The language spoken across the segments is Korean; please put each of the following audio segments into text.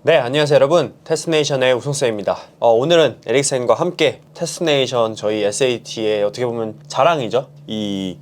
네, 안녕하세요 여러분. 테스트네이션의 우승쌤입니다. 오늘은 에릭센과 함께 테스트네이션 저희 SAT의 어떻게 보면 자랑이죠. 이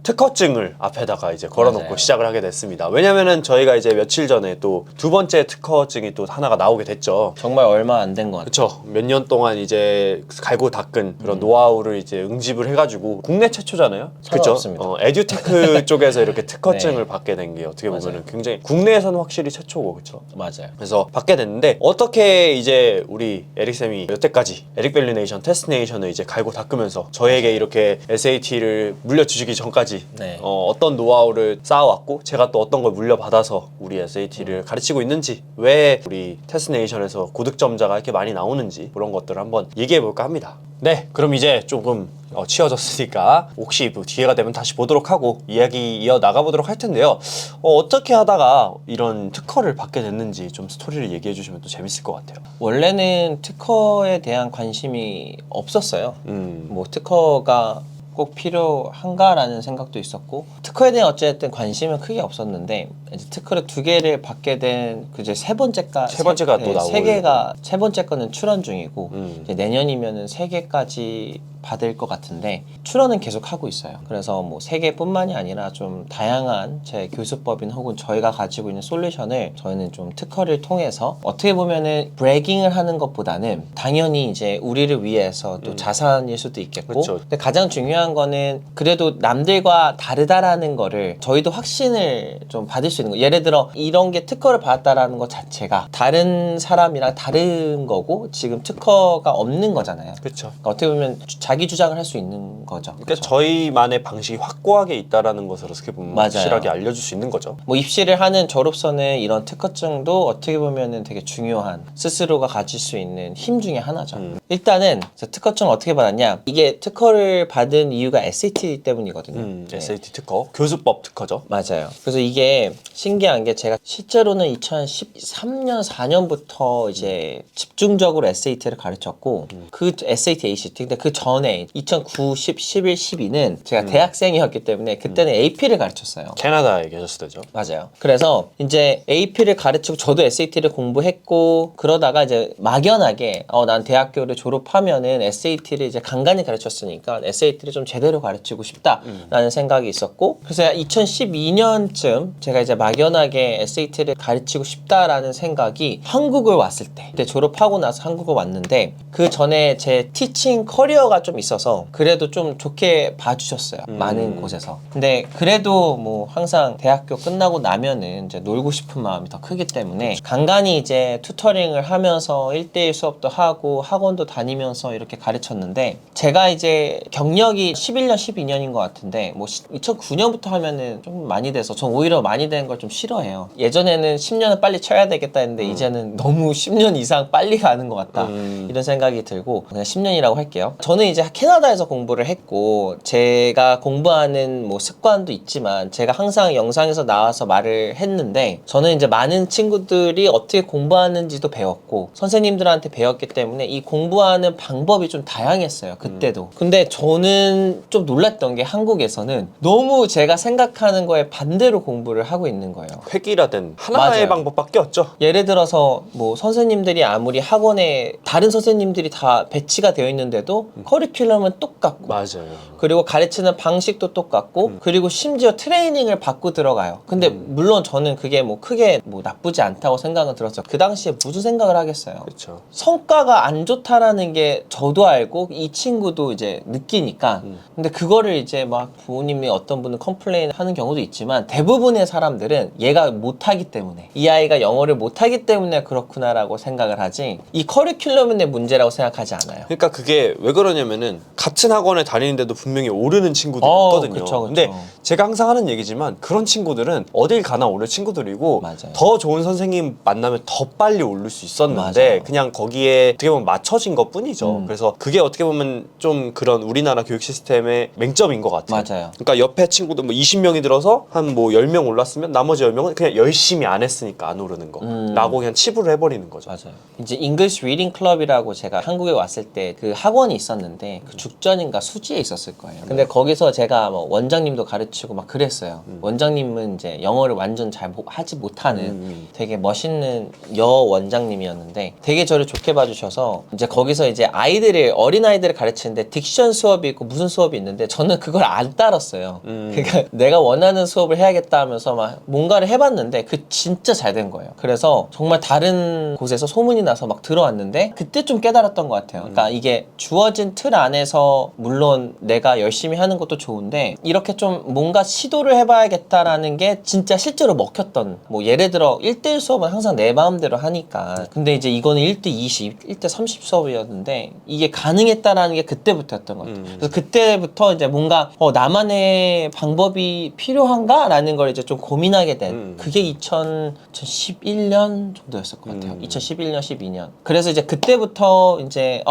특허증을 앞에다가 이제 걸어놓고 맞아요. 시작을 하게 됐습니다. 왜냐면은 저희가 이제 며칠 전에 또 두 번째 특허증이 또 하나가 나오게 됐죠. 정말 얼마 안 된 것 같아요. 그쵸. 몇 년 동안 이제 갈고 닦은 그런 노하우를 이제 응집을 해가지고 국내 최초잖아요. 그쵸. 없습니다. 에듀테크 쪽에서 이렇게 특허증을 네. 받게 된 게 어떻게 보면은 맞아요. 굉장히 국내에서는 확실히 최초고, 그쵸. 맞아요. 그래서 받게 됐는데 어떻게 이제 우리 에릭쌤이 여태까지 에릭밸리네이션, 테스트네이션을 이제 갈고 닦으면서 저에게 이렇게 SAT를 물려주시기 전까지 네. 어떤 노하우를 쌓아왔고 제가 또 어떤 걸 물려받아서 우리 SAT를 가르치고 있는지, 왜 우리 테스트네이션에서 고득점자가 이렇게 많이 나오는지 그런 것들을 한번 얘기해볼까 합니다. 네, 그럼 이제 조금 치워졌으니까 혹시 뭐 기회가 되면 다시 보도록 하고 이야기 이어나가보도록 할 텐데요. 어떻게 하다가 이런 특허를 받게 됐는지 좀 스토리를 얘기해 주시면 또 재밌을 것 같아요. 원래는 특허에 대한 관심이 없었어요. 뭐 특허가 꼭 필요한가라는 생각도 있었고, 특허에 대한 어쨌든 관심은 크게 없었는데, 이제 특허를 2개를 받게 된 이제 세 번째가 세 번째가 또 나오고, 3개가 세 번째 거는 출원 중이고 이제 음. 내년이면은 3개까지 받을 것 같은데 출원은 계속 하고 있어요. 그래서 뭐 3개뿐만이 아니라 좀 다양한 제 교수법인 혹은 저희가 가지고 있는 솔루션을 저희는 좀 특허를 통해서 어떻게 보면은 브래깅을 하는 것보다는 당연히 이제 우리를 위해서 또 자산일 수도 있겠고, 그쵸. 근데 가장 중요한 거는 그래도 남들과 다르다라는 거를 저희도 확신을 좀 받을 수 있는 거. 예를 들어 이런 게 특허를 받았다라는 것 자체가 다른 사람이랑 다른 거고 지금 특허가 없는 거잖아요. 그렇죠. 그러니까 어떻게 보면 자기 주장을 할 수 있는 거죠. 그러니까 그쵸? 저희만의 방식이 확고하게 있다라는 것을 어떻게 보면 맞아요. 확실하게 알려줄 수 있는 거죠. 뭐 입시를 하는 저로서는 이런 특허증도 어떻게 보면은 되게 중요한 스스로가 가질 수 있는 힘 중에 하나죠. 일단은 특허증을 어떻게 받았냐? 이게 특허를 받은 이유가 SAT 때문이거든요. 네. SAT 특허, 교수법 특허죠. 맞아요. 그래서 이게 신기한 게 제가 실제로는 2013년, 4년부터 이제 집중적으로 SAT를 가르쳤고 그 SAT, ACT 근데 그 전에 2009, 10, 11, 12는 제가 대학생이었기 때문에 그때는 AP를 가르쳤어요. 캐나다에 계셨을 때죠. 맞아요. 그래서 이제 AP를 가르치고 저도 SAT를 공부했고 그러다가 이제 막연하게 난 대학교를 졸업하면은 SAT를 이제 간간히 가르쳤으니까 SAT를 좀 제대로 가르치고 싶다라는 생각이 있었고, 그래서 2012년쯤 제가 이제 막연하게 SAT를 가르치고 싶다라는 생각이 한국을 왔을 때, 그때 졸업하고 나서 한국을 왔는데 그 전에 제 티칭 커리어가 좀 있어서 그래도 좀 좋게 봐주셨어요. 많은 곳에서. 근데 그래도 뭐 항상 대학교 끝나고 나면은 이제 놀고 싶은 마음이 더 크기 때문에 간간히 이제 튜터링을 하면서 1대1 수업도 하고 학원도 다니면서 이렇게 가르쳤는데, 제가 이제 경력이 11년, 12년인 것 같은데 뭐 2009년부터 하면은 좀 많이 돼서 전 오히려 많이 된 걸 좀 싫어해요. 예전에는 10년은 빨리 쳐야 되겠다 했는데 이제는 너무 10년 이상 빨리 가는 것 같다 이런 생각이 들고 그냥 10년이라고 할게요. 저는 이제 캐나다에서 공부를 했고 제가 공부하는 뭐 습관도 있지만 제가 항상 영상에서 나와서 말을 했는데, 저는 이제 많은 친구들이 어떻게 공부하는지도 배웠고 선생님들한테 배웠기 때문에 이 공부하는 방법이 좀 다양했어요. 그때도. 근데 저는 좀 놀랐던 게 한국에서는 너무 제가 생각하는 거에 반대로 공부를 하고 있는 거예요. 획일화된 하나의 맞아요. 방법밖에 없죠. 예를 들어서 뭐 선생님들이 아무리 학원에 다른 선생님들이 다 배치가 되어 있는데도 커리큘럼은 똑같고 맞아요. 그리고 가르치는 방식도 똑같고 그리고 심지어 트레이닝을 받고 들어가요. 근데 물론 저는 그게 뭐 크게 뭐 나쁘지 않다고 생각은 들었어요. 그 당시에 무슨 생각을 하겠어요. 그렇죠. 성과가 안 좋다라는 게 저도 알고 이 친구도 이제 느끼니까. 근데 그거를 이제 막 부모님이 어떤 분은 컴플레인 하는 경우도 있지만 대부분의 사람들은 얘가 못하기 때문에, 이 아이가 영어를 못하기 때문에 그렇구나라고 생각을 하지 이 커리큘럼의 문제라고 생각하지 않아요. 그러니까 그게 왜 그러냐면은 같은 학원에 다니는데도 분명히 오르는 친구들이 있거든요. 그쵸. 근데 제가 항상 하는 얘기지만 그런 친구들은 어딜 가나 오를 친구들이고 맞아요. 더 좋은 선생님 만나면 더 빨리 오를 수 있었는데 맞아요. 그냥 거기에 어떻게 보면 맞춰진 것 뿐이죠. 그래서 그게 어떻게 보면 좀 그런 우리나라 교육 시스템의 맹점인 것 같아요. 맞아요. 그러니까 옆에 친구들 뭐 20명이 들어서 한 뭐 10명 올랐으면 나머지 10명은 그냥 열심히 안 했으니까 안 오르는 거 라고 그냥 치부를 해버리는 거죠. 맞아요. 이제 English Reading Club이라고 제가 한국에 왔을 때 그 학원이 있었는데 있었는데 그 죽전인가 수지에 있었을 거예요. 근데 거기서 제가 뭐 원장님도 가르치고 막 그랬어요. 원장님은 이제 영어를 완전 잘 하지 못하는 되게 멋있는 여 원장님이었는데 되게 저를 좋게 봐주셔서 이제 거기서 이제 아이들을 어린 아이들을 가르치는데 딕션 수업이 있고 무슨 수업이 있는데 저는 그걸 안 따랐어요. 그러니까 내가 원하는 수업을 해야겠다 하면서 막 뭔가를 해봤는데 그 진짜 잘 된 거예요. 그래서 정말 다른 곳에서 소문이 나서 막 들어왔는데 그때 좀 깨달았던 것 같아요. 그러니까 이게 주어진 틀 안에서 물론 내가 열심히 하는 것도 좋은데 이렇게 좀 뭔가 시도를 해봐야겠다라는 게 진짜 실제로 먹혔던 뭐 예를 들어 1대1 수업은 항상 내 마음대로 하니까 근데 이제 이거는 1대 20, 1대 30 수업이었는데 이게 가능했다라는 게 그때부터였던 것 같아요. 그래서 그때부터 이제 뭔가 나만의 방법이 필요한가? 라는 걸 이제 좀 고민하게 된 그게 2011년 정도였을 것 같아요. 2011년, 12년. 그래서 이제 그때부터 이제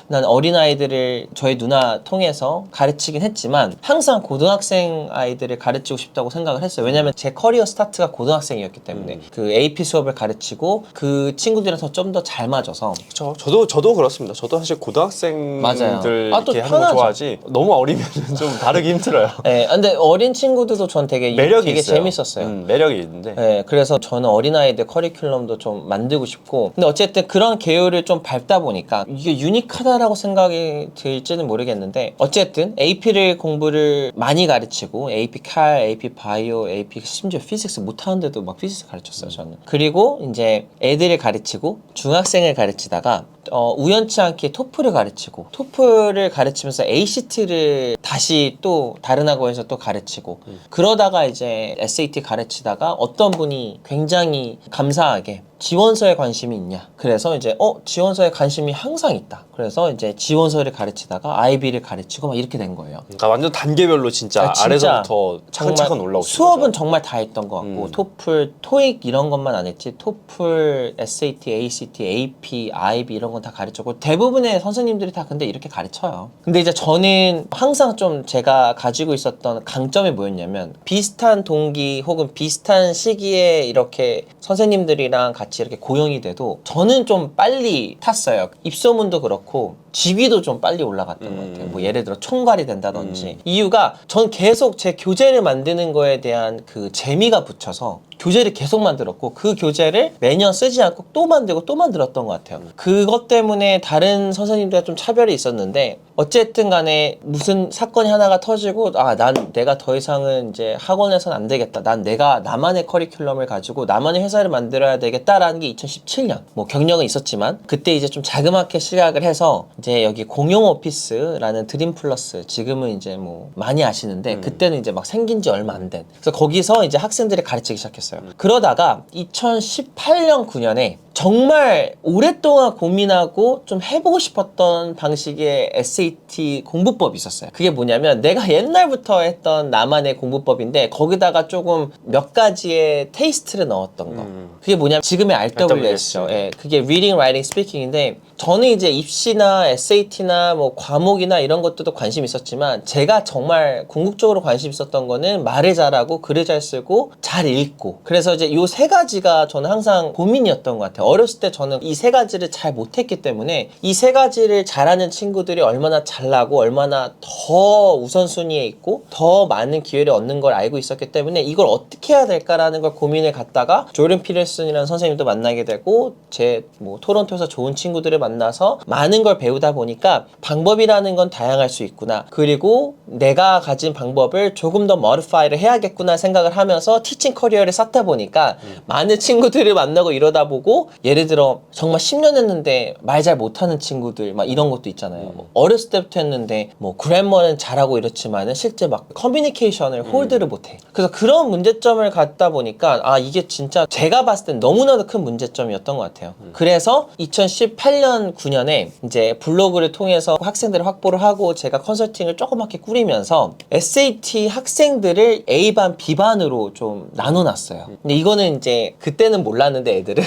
난 어린아이들을 저희 누나 통해서 가르치긴 했지만 항상 고등학생 아이들을 가르치고 싶다고 생각을 했어요. 왜냐면 제 커리어 스타트가 고등학생이었기 때문에 그 AP 수업을 가르치고 그 친구들이랑 좀 더 잘 맞아서 그렇죠. 저도 그렇습니다. 저도 사실 고등학생들 맞아요. 또 이렇게 하는 거 편하죠. 좋아하지. 너무 어리면 좀 다루기 힘들어요. 네, 근데 어린 친구들도 전 되게 매력이 있어요. 재밌었어요. 매력이 있는데. 네, 그래서 저는 어린아이들 커리큘럼도 좀 만들고 싶고 근데 어쨌든 그런 계율을 좀 밟다 보니까 이게 유니크하다라고 생각이 들지는 모르겠는데 어쨌든 AP를 공부를 많이 가르치고 AP 칼, AP 바이오, AP 심지어 피직스 못하는데도 막 피직스 가르쳤어요 저는. 그리고 이제 애들을 가르치고 중학생을 가르치다가 우연치 않게 토플을 가르치고 토플을 가르치면서 ACT를 다시 또 다른 학원에서 또 가르치고 그러다가 이제 SAT 가르치다가 어떤 분이 굉장히 감사하게 지원서에 관심이 있냐 그래서 이제 지원서에 관심이 항상 있다 그래서 이제 지원서를 가르치다가 IB를 가르치고 막 이렇게 된 거예요. 그러니까 완전 단계별로 진짜 아래서부터 차근차근 올라오신 수업은 거죠. 정말 다 했던 것 같고 토플, 토익 이런 것만 안 했지 토플, SAT, ACT, AP, IB 이런 건 다 가르쳤고 대부분의 선생님들이 다 근데 이렇게 가르쳐요. 근데 이제 저는 항상 좀 제가 가지고 있었던 강점이 뭐였냐면 비슷한 동기 혹은 비슷한 시기에 이렇게 선생님들이랑 같이 이렇게 고용이 돼도 저는 좀 빨리 탔어요. 입소문도 그렇고 직위도 좀 빨리 올라갔던 것 같아요. 뭐 예를 들어 총괄이 된다든지 이유가 전 계속 제 교재를 만드는 거에 대한 그 재미가 붙여서 교재를 계속 만들었고 그 교재를 매년 쓰지 않고 또 만들고 또 만들었던 것 같아요. 그것 때문에 다른 선생님들과 좀 차별이 있었는데 어쨌든 간에 무슨 사건이 하나가 터지고 난 내가 더 이상은 이제 학원에서는 안 되겠다. 난 내가 나만의 커리큘럼을 가지고 나만의 회사를 만들어야 되겠다라는 게 2017년 뭐 경력은 있었지만 그때 이제 좀 자그맣게 시작을 해서 이제 여기 공용 오피스라는 드림 플러스 지금은 이제 뭐 많이 아시는데 그때는 이제 막 생긴 지 얼마 안 된 그래서 거기서 이제 학생들을 가르치기 시작했어요. 그러다가 2018년 9년에 정말 오랫동안 고민하고 좀 해보고 싶었던 방식의 SAT 공부법이 있었어요. 그게 뭐냐면 내가 옛날부터 했던 나만의 공부법인데 거기다가 조금 몇 가지의 테이스트를 넣었던 거. 그게 뭐냐면 지금의 RWS죠. 예, 그게 Reading, Writing, Speaking인데 저는 이제 입시나 SAT나 뭐 과목이나 이런 것들도 관심 있었지만 제가 정말 궁극적으로 관심 있었던 거는 말을 잘하고 글을 잘 쓰고 잘 읽고 그래서 이제 요 세 가지가 저는 항상 고민이었던 것 같아요. 어렸을 때 저는 이 세 가지를 잘 못했기 때문에 이 세 가지를 잘하는 친구들이 얼마나 잘나고 얼마나 더 우선순위에 있고 더 많은 기회를 얻는 걸 알고 있었기 때문에 이걸 어떻게 해야 될까라는 걸 고민을 갖다가 조던 피터슨이라는 선생님도 만나게 되고 제 뭐 토론토에서 좋은 친구들을 만나서 많은 걸 배우다 보니까 방법이라는 건 다양할 수 있구나 그리고 내가 가진 방법을 조금 더 머디파이를 해야겠구나 생각을 하면서 티칭 커리어를 쌓다 보니까 많은 친구들을 만나고 이러다 보고 예를 들어 정말 10년 했는데 말 잘 못하는 친구들 막 이런 것도 있잖아요. 뭐 어렸을 때부터 했는데 뭐 그래머는 잘하고 이렇지만은 실제 막 커뮤니케이션을 홀드를 못해. 그래서 그런 문제점을 갖다 보니까 이게 진짜 제가 봤을 땐 너무나도 큰 문제점이었던 것 같아요. 그래서 2018년 9년에 이제 블로그를 통해서 학생들을 확보를 하고 제가 컨설팅을 조그맣게 꾸리면서 SAT 학생들을 A반, B반으로 좀 나눠놨어요. 근데 이거는 이제 그때는 몰랐는데 애들은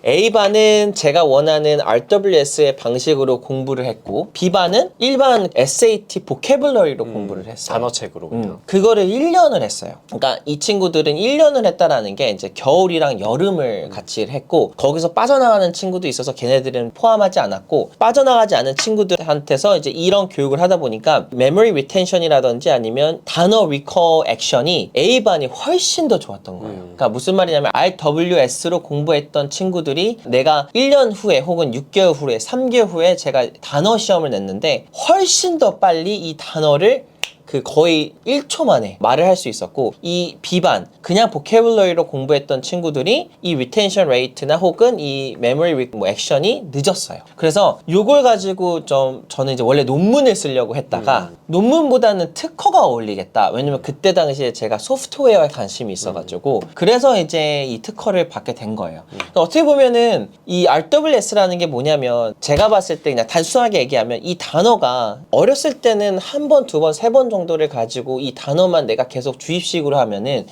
A반은 제가 원하는 RWS의 방식으로 공부를 했고 B반은 일반 SAT 보캐블러리로 공부를 했어요. 단어책으로 그냥. 그거를 1년을 했어요. 그러니까 이 친구들은 1년을 했다라는 게 이제 겨울이랑 여름을 같이 했고 거기서 빠져나가는 친구도 있어서 걔네들은 포함하지 않았고 빠져나가지 않은 친구들한테서 이제 이런 교육을 하다 보니까 메모리 리텐션이라든지 아니면 단어 리콜 액션이 A반이 훨씬 더 좋았던 거예요. 그러니까 무슨 말이냐면 RWS로 공부했던 친구들이 내가 1년 후에 혹은 6개월 후에 3개월 후에 제가 단어 시험을 냈는데 훨씬 더 빨리 이 단어를 그 거의 1초 만에 말을 할 수 있었고 이 B반 그냥 보캐블러리로 공부했던 친구들이 이 리텐션 레이트나 혹은 이 메모리 뭐 액션이 늦었어요. 그래서 요걸 가지고 좀 저는 이제 원래 논문을 쓰려고 했다가 논문보다는 특허가 어울리겠다. 왜냐면 그때 당시에 제가 소프트웨어에 관심이 있어가지고 그래서 이제 이 특허를 받게 된 거예요. 그러니까 어떻게 보면은 이 RWS라는 게 뭐냐면 제가 봤을 때 그냥 단순하게 얘기하면 이 단어가 어렸을 때는 한 번, 두 번, 세 번 정도를 가지고 이 단어만 내가 계속 주입식으로 하면은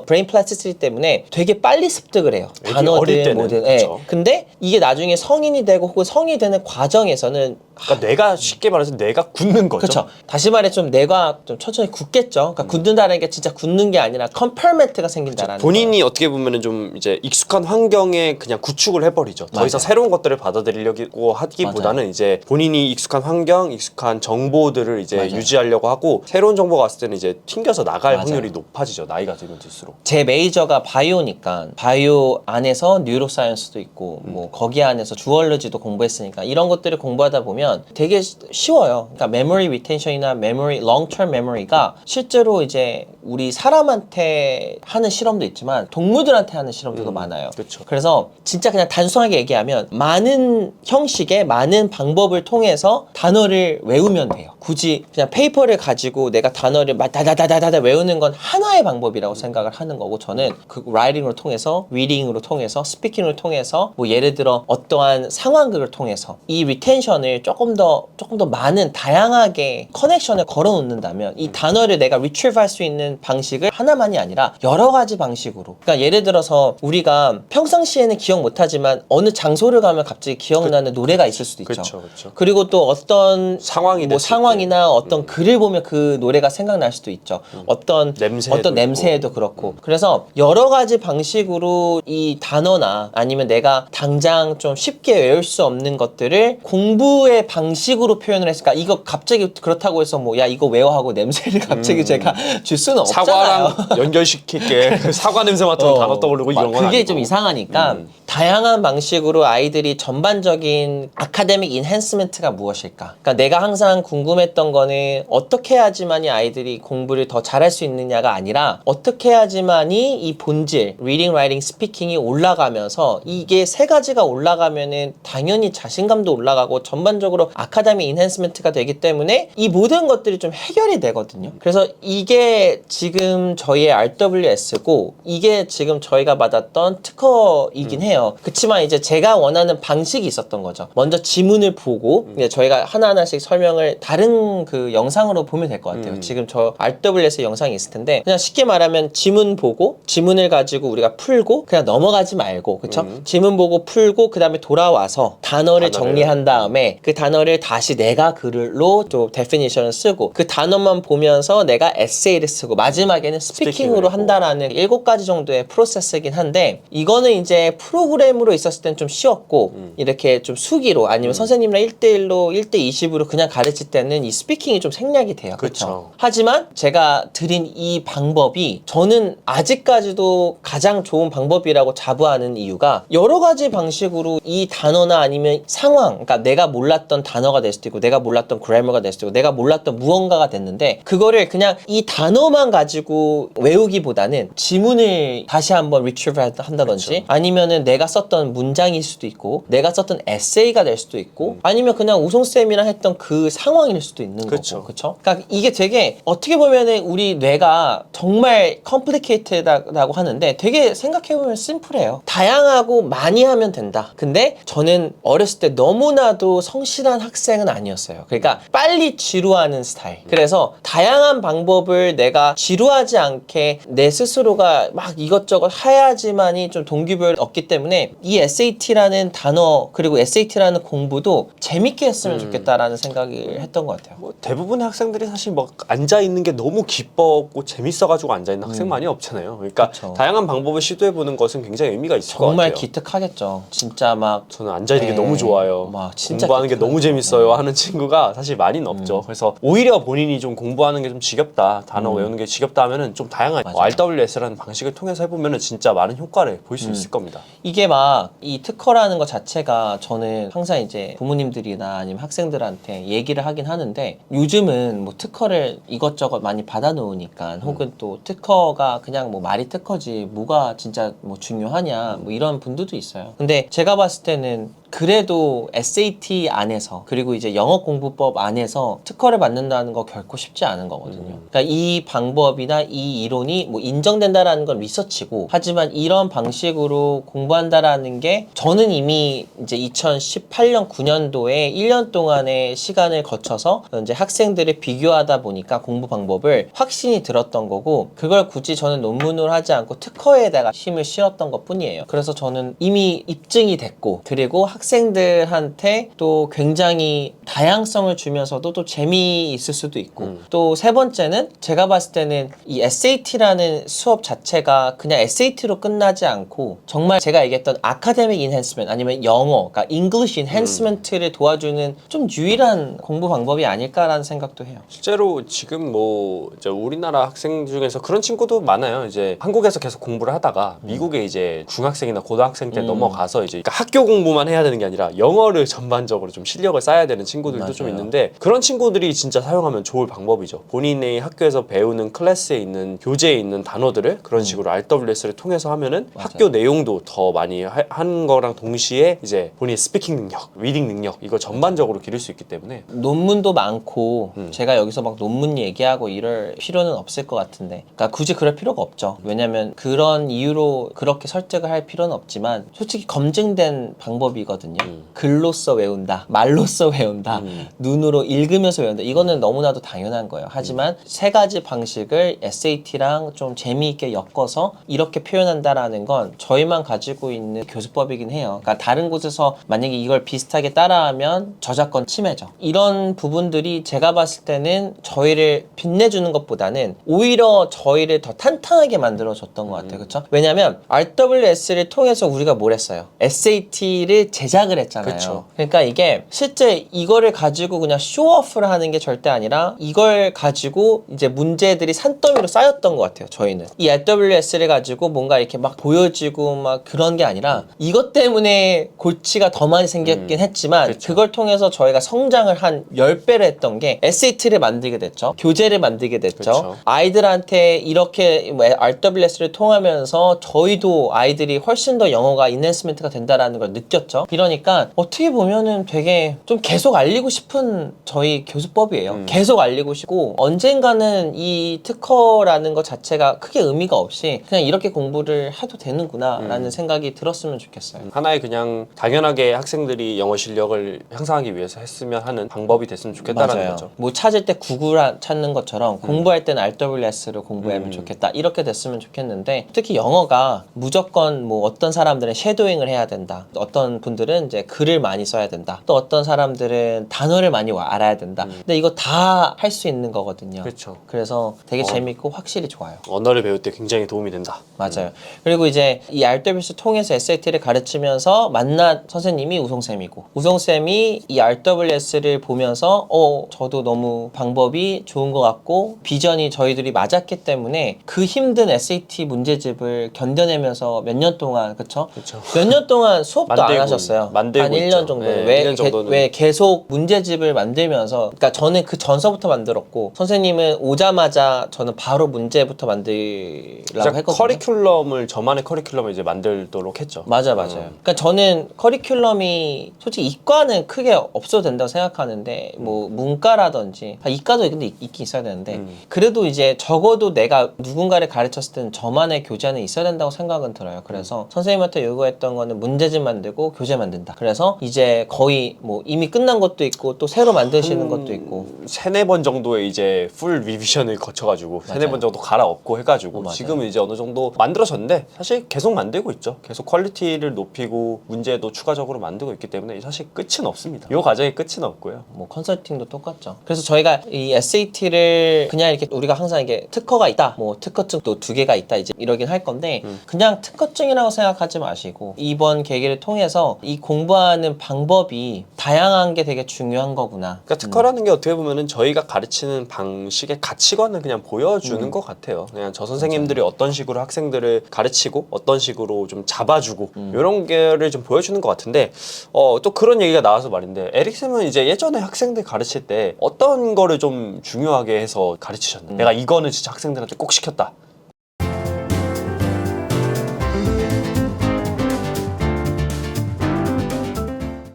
브레인 플라스티시티 때문에 되게 빨리 습득을 해요. 어릴 단어든 때는, 뭐든. 그쵸. 근데 이게 나중에 성인이 되고 혹은 성이 되는 과정에서는 그러니까 뇌가 쉽게 말해서 뇌가 굳는 거죠. 그렇죠. 다시 말해 좀 뇌가 좀 천천히 굳겠죠. 그러니까 굳는다는 게 진짜 굳는 게 아니라 컴퍼먼트가 생긴다라는 본인이 어떻게 보면은 좀 이제 익숙한 환경에 그냥 구축을 해버리죠. 더 이상 맞아요. 새로운 것들을 받아들이려고 하기보다는 이제 본인이 익숙한 환경, 익숙한 정보들을 이제 맞아요. 유지하려고 하고 새로운 정보가 왔을 때는 이제 튕겨서 나갈 맞아요. 확률이 높아지죠. 나이가 들면 들수록. 제 메이저가 바이오니까 바이오 안에서 뉴로사이언스도 있고 뭐 거기 안에서 주얼로지도 공부했으니까 이런 것들을 공부하다 보면 되게 쉬워요. 그러니까 메모리 리텐션이나 메모리 롱텀 메모리가 실제로 이제 우리 사람한테 하는 실험도 있지만 동물들한테 하는 실험도 많아요. 그쵸. 그래서 진짜 그냥 단순하게 얘기하면 많은 형식의 많은 방법을 통해서 단어를 외우면 돼요. 굳이 그냥 페이퍼를 가지고 내가 단어를 막 다다다다다 외우는 건 하나의 방법이라고 생각을 하는 거고 저는 그 라이팅으로 통해서 리딩으로 통해서 스피킹을 통해서 뭐 예를 들어 어떠한 상황극을 통해서 이 리텐션을 조금 더 많은 다양하게 커넥션을 걸어 놓는다면 이 단어를 내가 retrieve 할 수 있는 방식을 하나만이 아니라 여러 가지 방식으로 그러니까 예를 들어서 우리가 평상시에는 기억 못하지만 어느 장소를 가면 갑자기 기억나는 노래가 있을 수도 있죠. 그쵸. 그리고 또 어떤 상황이 뭐 됐을 상황이나 어떤 글을 보면 그 노래가 생각날 수도 있죠. 어떤 냄새에도 냄새에도 그렇고. 그래서 여러 가지 방식으로 이 단어나 아니면 내가 당장 좀 쉽게 외울 수 없는 것들을 공부의 방식으로 표현을 했으니까 이거 갑자기 그렇다고 해서 뭐 야 이거 외워 하고 냄새를 갑자기 제가 줄 수는 없잖아요. 사과랑 연결시킬게 사과 냄새 맡으면 단어 떠오르고 이런 건 그게 아니고. 좀 이상하니까 다양한 방식으로 아이들이 전반적인 아카데믹 인핸스먼트가 무엇일까? 그러니까 내가 항상 궁금했던 거는 어떻게 해야지만이 아이들이 공부를 더 잘할 수 있느냐가 아니라 어떻게 해야지만이 이 본질, 리딩, 라이팅, 스피킹이 올라가면서 이게 세 가지가 올라가면은 당연히 자신감도 올라가고 전반적으로 아카데믹 인핸스먼트가 되기 때문에 이 모든 것들이 좀 해결이 되거든요. 그래서 이게 지금 저희의 RWS고 이게 지금 저희가 받았던 특허이긴 해요. 그렇지만 이제 제가 원하는 방식이 있었던 거죠. 먼저 지문을 보고 이제 저희가 하나하나씩 설명을 다른 그 영상으로 보면 될 것 같아요. 지금 저 RWS 영상이 있을 텐데 그냥 쉽게 말하면 지문 보고 지문을 가지고 우리가 풀고 그냥 넘어가지 말고 그쵸? 지문 보고 풀고 그 다음에 돌아와서 단어를 정리한 다음에 그 단어를 다시 내가 글로 또 데피니션을 쓰고 그 단어만 보면서 내가 에세이를 쓰고 마지막에는 스피킹으로 한다라는 7가지 정도의 프로세스이긴 한데 이거는 이제 프로그램으로 있었을 땐 좀 쉬웠고 이렇게 좀 수기로 아니면 선생님이랑 1대1로 1대20으로 그냥 가르칠 때는 이 스피킹이 좀 생략이 돼요. 그렇죠. 하지만 제가 드린 이 방법이 저는 아직까지도 가장 좋은 방법이라고 자부하는 이유가 여러 가지 방식으로 이 단어나 아니면 상황 그러니까 내가 몰랐던 단어가 될 수도 있고 내가 몰랐던 그래머가 될 수도 있고 내가 몰랐던 무언가가 됐는데 그거를 그냥 이 단어만 가지고 외우기보다는 지문을 다시 한번 retrieve 한다든지 아니면은 내가 썼던 문장일 수도 있고 내가 썼던 에세이가 될 수도 있고 아니면 그냥 우송쌤이랑 했던 그 상황일 수도 있는 거고 그렇죠? 그러니까 이게 이게 되게 어떻게 보면은 우리 뇌가 정말 컴플리케이트하다고 하는데 되게 생각해보면 심플해요. 다양하고 많이 하면 된다. 근데 저는 어렸을 때 너무나도 성실한 학생은 아니었어요. 그러니까 빨리 지루하는 스타일. 그래서 다양한 방법을 내가 지루하지 않게 내 스스로가 막 이것저것 해야지만이 좀 동기부여를 얻기 때문에 이 SAT라는 단어 그리고 SAT라는 공부도 재밌게 했으면 좋겠다라는 생각을 했던 것 같아요. 뭐 대부분의 학생들이 사실 막 앉아 있는 게 너무 기뻤고 재밌어가지고 앉아 있는 학생 많이 없잖아요. 그러니까 그쵸. 다양한 방법을 시도해 보는 것은 굉장히 의미가 있을 것 정말 같아요. 기특하겠죠. 진짜 막 저는 앉아 있는 게 네. 너무 좋아요. 막 진짜 공부하는 게 너무 기특하죠. 재밌어요 하는 친구가 사실 많이 없죠. 그래서 오히려 본인이 좀 공부하는 게 좀 지겹다, 단어 외우는 게 지겹다 하면은 좀 다양한 맞아요. RWS라는 방식을 통해서 해보면은 진짜 많은 효과를 볼 수 있을 겁니다. 이게 막 이 특허라는 것 자체가 저는 항상 이제 부모님들이나 아니면 학생들한테 얘기를 하긴 하는데 요즘은 뭐 특허를 이것저것 많이 받아놓으니까 혹은 또 특허가 그냥 뭐 말이 특허지 뭐가 진짜 뭐 중요하냐 뭐 이런 분들도 있어요. 근데 제가 봤을 때는 그래도 SAT 안에서 그리고 이제 영어 공부법 안에서 특허를 받는다는 거 결코 쉽지 않은 거거든요. 그러니까 이 방법이나 이 이론이 뭐 인정된다라는 건 리서치고 하지만 이런 방식으로 공부한다라는 게 저는 이미 이제 2018년 9년도에 1년 동안의 시간을 거쳐서 이제 학생들을 비교하다 보니까 공부 방법을 확신이 들었던 거고 그걸 굳이 저는 논문을 하지 않고 특허에다가 힘을 실었던 것 뿐이에요. 그래서 저는 이미 입증이 됐고 그리고 학생들한테 또 굉장히 다양성을 주면서도 또 재미있을 수도 있고 또 세 번째는 제가 봤을 때는 이 SAT라는 수업 자체가 그냥 SAT로 끝나지 않고 정말 제가 얘기했던 아카데믹 인핸스먼트 아니면 영어, 그러니까 English 인핸스먼트를 도와주는 좀 유일한 공부 방법이 아닐까라는 생각도 해요. 실제로 지금 뭐 이제 우리나라 학생 중에서 그런 친구도 많아요. 이제 한국에서 계속 공부를 하다가 미국에 이제 중학생이나 고등학생 때 넘어가서 이제 그러니까 학교 공부만 해야 되는 게 아니라 영어를 전반적으로 좀 실력을 쌓아야 되는 친구들도 좀 맞아요. 있는데 그런 친구들이 진짜 사용하면 좋을 방법이죠. 본인의 학교에서 배우는 클래스에 있는 교재에 있는 단어들을 그런 식으로 RWS를 통해서 하면은 맞아요. 학교 내용도 더 많이 한 거랑 동시에 이제 본인의 스피킹 능력, 리딩 능력 이거 전반적으로 기를 수 있기 때문에 논문도 많고 제가 여기서 막 논문 얘기하고 이럴 필요는 없을 것 같은데 그러니까 굳이 그럴 필요가 없죠. 왜냐면 그런 이유로 그렇게 설득을 할 필요는 없지만 솔직히 검증된 방법이거든요. 글로써 외운다, 말로써 외운다, 눈으로 읽으면서 외운다 이거는 너무나도 당연한 거예요. 하지만 세 가지 방식을 SAT랑 좀 재미있게 엮어서 이렇게 표현한다라는 건 저희만 가지고 있는 교수법이긴 해요. 그러니까 다른 곳에서 만약에 이걸 비슷하게 따라하면 저작권 침해죠. 이런 부분들이 제가 봤을 때는 저희를 빛내주는 것보다는 오히려 저희를 더 탄탄하게 만들어줬던 것 같아요. 그렇죠? 왜냐하면 RWS를 통해서 우리가 뭘 했어요? SAT를 제작을 했잖아요. 그쵸. 그러니까 이게 실제 이거를 가지고 그냥 쇼오프를 하는 게 절대 아니라 이걸 가지고 이제 문제들이 산더미로 쌓였던 것 같아요. 저희는 이 RWS를 가지고 뭔가 이렇게 막 보여지고 막 그런 게 아니라 이것 때문에 골치가 더 많이 생겼긴 했지만 그쵸. 그걸 통해서 저희가 성장을 한 10배를 했던 게 SAT를 만들게 됐죠. 교재를 만들게 됐죠. 그쵸. 아이들한테 이렇게 뭐 RWS를 통하면서 저희도 아이들이 훨씬 더 영어가 인핸스먼트가 된다라는 걸 느꼈죠. 이러니까 어떻게 보면은 되게 좀 계속 알리고 싶은 저희 교수법이에요. 계속 알리고 싶고 언젠가는 이 특허라는 것 자체가 크게 의미가 없이 그냥 이렇게 공부를 해도 되는구나 라는 생각이 들었으면 좋겠어요. 하나의 그냥 당연하게 학생들이 영어 실력을 향상하기 위해서 했으면 하는 방법이 됐으면 좋겠다라는 맞아요. 거죠. 뭐 찾을 때 구글 찾는 것처럼 공부할 때는 RWS로 공부하면 좋겠다. 이렇게 됐으면 좋겠는데 특히 영어가 무조건 뭐 어떤 사람들은 쉐도잉을 해야 된다. 어떤 분들은 이제 글을 많이 써야 된다. 또 어떤 사람들은 단어를 많이 알아야 된다. 근데 이거 다 할 수 있는 거거든요. 그렇죠. 그래서 되게 재밌고 확실히 좋아요. 언어를 배울 때 굉장히 도움이 된다. 맞아요. 그리고 이제 이 RWS 통해서 SAT를 가르치면서 만난 선생님이 우성쌤이고 우성쌤이 이 RWS를 보면서 저도 너무 방법이 좋은 것 같고 비전이 저희들이 맞았기 때문에 그 힘든 SAT 문제집을 견뎌내면서 몇 년 동안 그쵸? 그쵸. 몇 년 동안 수업도 안 만들고 하셨어요. 있어요. 만들고 한 1년 있죠. 정도는. 네, 1년 정도는. 왜 계속 문제집을 만들면서, 그러니까 저는 그 전서부터 만들었고, 선생님은 오자마자 저는 바로 문제부터 만들라고 했거든요. 커리큘럼을 저만의 커리큘럼을 이제 만들도록 했죠. 맞아요. 그러니까 저는 커리큘럼이 솔직히 이과는 크게 없어도 된다고 생각하는데 뭐 문과라든지 이과도 근데 있긴 있어야 되는데 그래도 이제 적어도 내가 누군가를 가르쳤을 때는 저만의 교재는 있어야 된다고 생각은 들어요. 그래서 선생님한테 요구했던 거는 문제집 만들고 교재 만든다. 그래서 이제 거의 뭐 이미 끝난 것도 있고 또 새로 만드시는 것도 있고 세네 번 정도의 이제 풀 리비전을 거쳐가지고 세네 번 정도 갈아엎고 해가지고 맞아요. 지금은 이제 어느 정도 만들어졌는데 사실 계속 만들고 있죠. 계속 퀄리티를 높이고 문제도 추가적으로 만들고 있기 때문에 사실 끝은 없습니다. 이 과정의 끝은 없고요. 뭐 컨설팅도 똑같죠. 그래서 저희가 이 SAT를 그냥 이렇게 우리가 항상 이게 특허가 있다, 뭐 특허증도 2개가 있다 이제 이러긴 할 건데 그냥 특허증이라고 생각하지 마시고 이번 계기를 통해서 이 공부하는 방법이 다양한 게 되게 중요한 거구나. 그러니까 특허라는 게 어떻게 보면은 저희가 가르치는 방식의 가치관을 그냥 보여주는 것 같아요. 그냥 저 선생님들이 어떤 식으로 학생들을 가르치고 어떤 식으로 좀 잡아주고 이런 게를 좀 보여주는 것 같은데 또 그런 얘기가 나와서 말인데 에릭쌤은 이제 예전에 학생들 가르칠 때 어떤 거를 좀 중요하게 해서 가르치셨나요? 내가 이거는 진짜 학생들한테 꼭 시켰다.